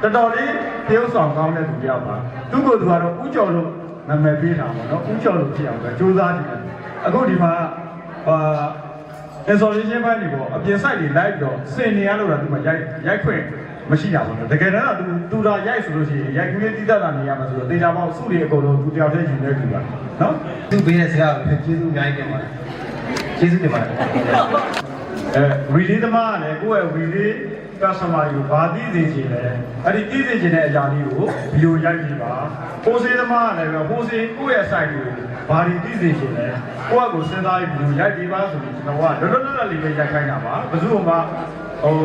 တော်တော်လေးတရုပ်ဆောင်ကောင်းတဲ့သူတယောက်ပါသူ့ကိုယ်သူကတော့ဥကျော်လို့နာမည်ပေးတာပေါ့နော်ဥကျော်လို့ဖြစ်အောင်ပဲစူးစမ်းကြည့်တယ်အခုဒီမှာinstallation ဘက်နေပေါ့အပြင် site တွေ live တော့စင်နေရလို့တော့ဒီမှာရိုက်ခွင့်မရှိတာပေါ့နော်တကယ်တော့သူဒါရိုက်ဆိုလို့ရှိရင်ရိုက်ခွင့်တိတက်တာနေရမှာဆိုတော့တေချာပေါက်စုတွေအကုန်လုံးသူတယောက်တည်းယူနေတူပါနော်သူပေးတဲ့စကားကိုကျေးဇူးအများကြီးတင်ပါတယ်ကျေးဇူးတင်ပါတယ်relay သမားကလည်းကိုယ့်ရဲ့ relay customer ကိုဘာသိစေချင်လဲအဲ့ဒီသိစေချင်တဲ့အရာလေးကိုဗီဒီယိုရိုက်ပြီးပါဟိုစေးသမားကလည်းဟိုစေးကိုယ့်ရဲ့ site ကိုဘာတွေသိစေချင်လဲကိုယ့်အကိုစဉ်းစားပြီးဗီဒီယိုရိုက်ပြီးပါဆိုပြီးကျွန်တော်ကလွတ်လပ်လေးပဲရိုက်ခိုင်းတာပါဘယ်သူမှဟို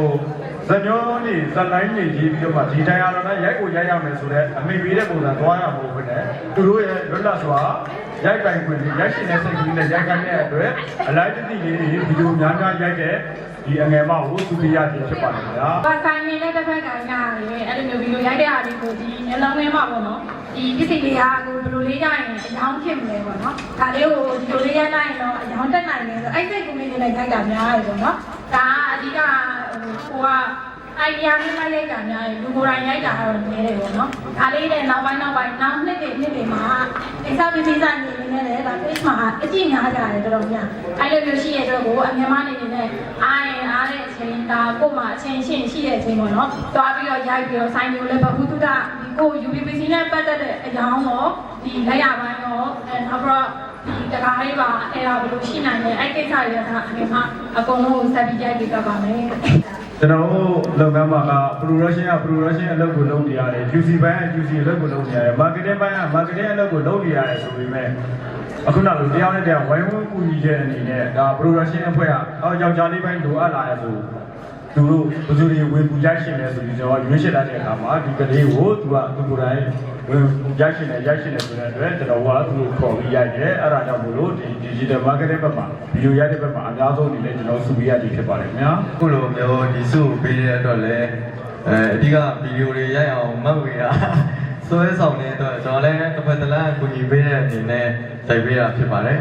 ဇညောနေဇလိုင်းနေကြီးပြီးတော့မှဒီတိုင်းအားလုံးနဲ့ရိုက်ကိုရိုက်ရမယ်ဆိုတော့အမိပေးတဲ့ပုံစံသွားရမှာမဟုတ်ဘူးနဲ့သူတို့ရဲ့လွတ်လပ်စွာရိုက်ပိုင်ခွင့်ရိုက်ရှင်တဲ့စိတ်ကလေးနဲ့ရိုက်ခိုင်းတဲ့အတွက်အလိုက်တတိလေးတွေဗီဒီယိုများများရိုက်တဲ့ဒီအငယ်မကိုသူပြရခြင်းဖြစ်ပါတယ်ခင်ဗျာ။ဘာဆိုင်နေတဲ့တစ်ဖက်ကရတယ်အဲ့လိုမျိုးဗီဒီယိုရိုက်တဲ့အားလေးကိုဒီမျိုးလုံးထဲမှာပေါ့နော်။ဒီပစ္စည်းလေးဟာကိုဘယ်လိုလေးရရင်အယောင်ဖြစ်မလဲပေါ့နော်။ဒါလေးကိုဒီလိုလေးရနိုင်တော့အယောင်တက်နိုင်တယ်ဆိုအဲ့စိတ်ကူလေးတွေနဲ့ရိုက်တာများတယ်ပေါ့နော်။ဒါအဓိကဟိုကအိုင်ဒီယာနဲ့ရိုက်တာများတယ်လူကိုယ်တိုင်ရိုက်တာတော့နည်းတယ်ပေါ့နော်။ဒါလေးနဲ့နောက်ပိုင်းနောက်နှစ်တွေမှာအိမ်ဆောက်ပြီးပြီးဆိုင်နေနေတယ်ဒါ page မှာအကြည့်များကြတယ်တော်တော်များ။အဲ့လိုမျိုးရှိရတဲ့ကိုအမြန်မာနေနဲ့အားတဲ့အချိန်ဒါကိုမှအချိန်ရှိတဲ့အချိန်ပေါ့နော်။သွားပြီးတော့ရိုက်ပြီးတော့ဆိုင်မျိုးလည်းဘဟုတုတဒီကို UPPC နဲ့ပတ်သက်တဲ့အကြောင်းတော့ဒီလက်ရပိုင်းတော့နောက်တော့ဒီတကားလေးပါအဲ့ဒါဘယ်လိုရှိနိုင်လဲအဲ့ကိစ္စတွေကအမေကအကုန်လုံးဆက်ပြီးရိုက်ပြီးတော့ပါမယ်ကျွန်တော်တို့လုပ်ငန်းမှာက production အလုပ်ကိုလုပ်နေရတယ် QC ဘိုင်းက QC အလုပ်ကိုလုပ်နေရတယ် marketing ဘိုင်းက marketing အလုပ်ကိုလုပ်နေရတယ်ဆိုပေမဲ့အခုနောက်လို့တရားနဲ့တရားဝိုင်းဝန်းကူညီတဲ့အနေနဲ့ဒါ production အဖွဲ့ကယောက်ျားလေးပိုင်းလိုအပ်လာရဆိုသူတို့ဘယ်သူတွေဝင်ပူရိုက်ရှင်လဲဆိုပြီးကျွန်တော်ရွေးချယ်လိုက်တဲ့အခါမှာဒီကလေးကိုသူကသူကိုယ်တိုင်ဝင်ရိုက်ရှင်တယ်ဆိုတဲ့အတွက်ကျွန်တော်ကသူ့ကိုခေါ်ပြီးရိုက်တယ်အဲ့ဒါကြောင့်မို့လို့ဒီ digital marketing ဘက်မှာဗီဒီယိုရိုက်တဲ့ဘက်မှာအများဆုံးနေလဲကျွန်တော်စုပေးရခြင်းဖြစ်ပါတယ်ခင်ဗျာအခုလိုမျိုးဒီစုကိုပေးတဲ့အတွက်လည်းအဓိကဗီဒီယိုတွေရိုက်အောင်မှတ်ဝေတာဆွဲဆောင်တဲ့အတွက်ကျွန်တော်လည်းတစ်ဖက်တစ်လမ်းကူညီပေးတဲ့အနေနဲ့တိုက်ပေးတာဖြစ်ပါတယ်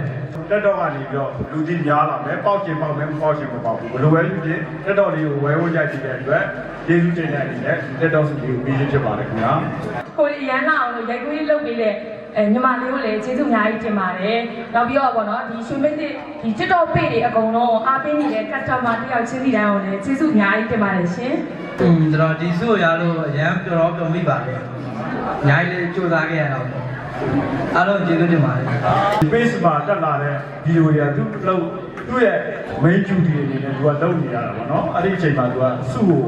တက်တော့ကနေပြီးတော့လူကြီးများလာမယ်ပေါက်ချင်ပေါက်မယ်မပေါက်ချင်မပေါက်ဘူးဘယ်လိုပဲဖြစ်ဖြစ်တက်တော့လေးကိုဝဲဝဲရိုက်ကြည့်တဲ့အတွက်ကျေးဇူးတင်တဲ့အနေနဲ့တက်တော့စုလေးကိုပြီးဖြစ်ပါတယ်ခင်ဗျာကိုရန်လာအောင်လို့ရိုက်ကူးလေးလုပ်ပေးတဲ့ညီမလေးကိုလည်းကျေးဇူးအများကြီးတင်ပါတယ်နောက်ပြီးတော့ပေါ့နော်ဒီရွှေမင်းဒီ TikTok page တွေအကုန်လုံးအားပေးနေတဲ့ customer တယောက်ချင်းစီတိုင်းကိုလည်းကျေးဇူးအများကြီးတင်ပါတယ်ရှင်ကျွန်တော်ဒီစုကိုရလို့အရန်တော်တော်မိပါတယ်အများကြီးလေးစူးစမ်းခဲ့ရတော့အားလုံးကျေးဇူးတင်ပါတယ်ဒီ page မှာတက်လာတဲ့ဗီဒီယိုတွေကသူ့ရဲ့ main duty အနေနဲ့သူကလုပ်နေရတာပေါ့နော်အဲ့ဒီအချိန်မှာသူကစုကို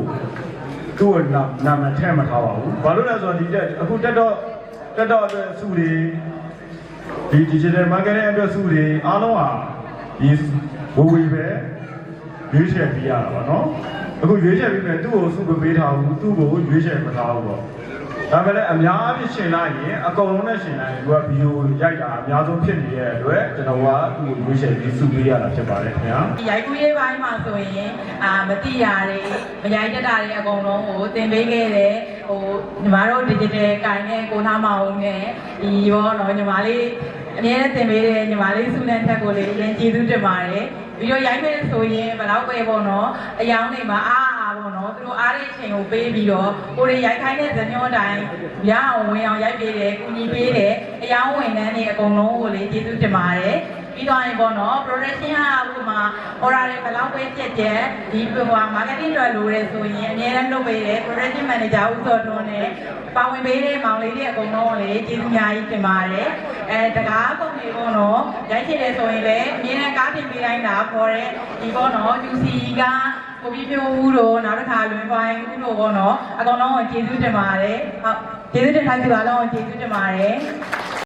သူ့ကိုနာမည်ထည့်မထားပါဘူးဘာလို့လဲဆိုတော့ဒီအခုတက်တော့အတွက်စုတွေဒီ digital marketing အတွက်စုတွေအားလုံးဟာဒီဝေပဲရွေးချယ်ပေးရတာပေါ့နော်အခုရွေးချယ်ပြီးမယ်သူ့ကိုစုပေးထားဘူးသူ့ကိုရွေးချယ်မထားဘူးပေါ့ဒါပေမဲ့အများအပြားရှင်လိုက်ရင်အကုန်လုံးနဲ့ရှင်လိုက်ရင်သူကဗီဒီယိုရိုက်တာအများဆုံးဖြစ်နေတဲ့အတွက်ကျွန်တော်ကသူ့ကိုရွေးချယ်ပြီးစုပေးရတာဖြစ်ပါတယ်ခင်ဗျာဒီရိုက်ကူးရေးပိုင်းမှာဆိုရင်မတိရတွေမရိုက်တတ်တာတွေအကုန်လုံးကိုသင်ပေးခဲ့တယ်ဟိုညီမတို့ digital ကိုင်နဲ့ကိုသားမအောင်နဲ့ဒီရောတော့ညီမလေးအများနဲ့သင်ပေးတဲ့ညီမလေးစုနဲ့ထက်ကိုလေးအရင်ကျေးဇူးတင်ပါတယ်ပြီးတော့ရိုက်မယ်ဆိုရင်ဘယ်တော့ပဲပေါ့နော်အယောင်တွေမှာပေါ့နော်သူတို့အားတဲ့အချိန်ကိုပေးပြီးတော့ကိုရီရိုက်ခိုင်းတဲ့ဇညောတိုင်းရအောင်ဝင်အောင်ရိုက်ပေးတယ်ကူညီပေးတယ်အယောင်ဝင်နှန်းတွေအကုန်လုံးကိုလေးကျေးဇူးတင်ပါတယ်ပြီးတော့ရင်ပေါ့နော် production ဟာဥပမာ order တွေဘယ်လောက်ပဲပြက်ဒီဟို marketing တွေလိုရဲဆိုရင်အများအားလုပ်ပေးတယ် production manager ဦးစောထွန်းနဲ့ပါဝင်ပေးတဲ့မောင်လေးတွေအကုန်လုံးကိုလေးကျေးဇူးအများကြီးတင်ပါတယ်တကားကုန်တွေပေါ့နော်ရိုက်ချင်တယ်ဆိုရင်လည်းအများနဲ့ကားတင်ပေးတိုင်းတာခေါ်တဲ့ဒီပေါ့နော် UC ကကိုပြီးပြိုးဦးတို့နောက်တစ်ခါလွင်ပိုင်းဦးတို့ပေါ့နော်အကောင်လုံးကိုကျေးဇူးတင်ပါတယ်ဟုတ်ကျေးဇူးတင်ထားကြပါလုံးကိုကျေးဇူးတင်ပါတယ်